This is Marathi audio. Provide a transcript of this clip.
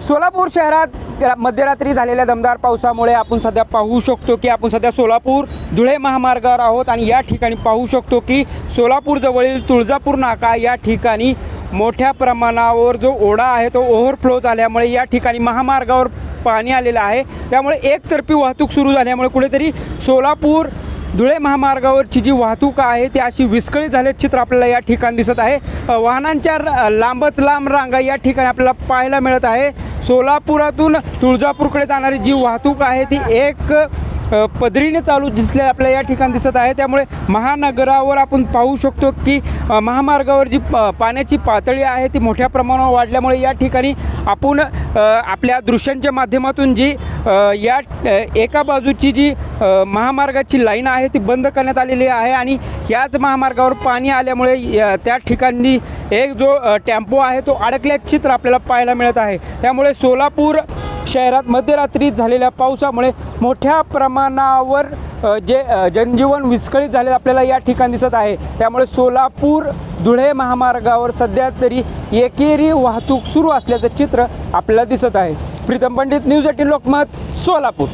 सोलापूर शहरात मध्यरात्री झालेल्या दमदार पावसामुळे आपण सध्या पाहू शकतो की आपण सध्या सोलापूर धुळे महामार्गावर आहोत आणि या ठिकाणी पाहू शकतो की सोलापूर जवळील तुळजापूर नाका या ठिकाणी मोठ्या प्रमाणावर जो ओढा आहे तो ओव्हरफ्लो झाल्यामुळे या ठिकाणी महामार्गावर पाणी आलेलं आहे। त्यामुळे एकतर्फी वाहतूक सुरू झाल्यामुळे कुठेतरी सोलापूर धुळे महामार्गावरची जी वाहतूक आहे ती अशी विस्कळीत झाल्याचे चित्र आपल्याला या ठिकाणी दिसत आहे। वाहनांच्या लांबच लांब रांगा या ठिकाणी आपल्याला पाहायला मिळत आहे। सोलापुरातून तुळजापूरकडे जाणारी जी वाहतूक आहे ती एक पदरीने चालू दिसले आपल्याला या ठिकाणी दिसत आहे। त्यामुळे महानगरावर आपण पाहू शकतो की महामार्गावर जी पाण्याची पातळी आहे ती मोठ्या प्रमाणावर वाढल्यामुळे या ठिकाणी आपण आपल्या दृश्यांच्या माध्यमातून जी या एका बाजूची जी महामार्गाची लाईन आहे ती बंद करण्यात आलेली आहे आणि याच महामार्गावर पाणी आल्यामुळे त्या ठिकाणी एक जो टेम्पो आहे तो अडकल्याचे चित्र आपल्याला पाहायला मिळत आहे। त्यामुळे सोलापूर शहरात मध्यरात्री झालेल्या पावसामुळे मोठ्या प्रमाणावर जे जनजीवन विस्कळीत झाले आपल्याला या ठिकाणी दिसत आहे। त्यामुळे सोलापूर धुळे महामार्गावर सध्या तरी एकेरी वाहतूक सुरू असल्याचं चित्र आपल्याला दिसत आहे। प्रीतम पंडित, न्यूज 18 लोकमत, सोलापूर।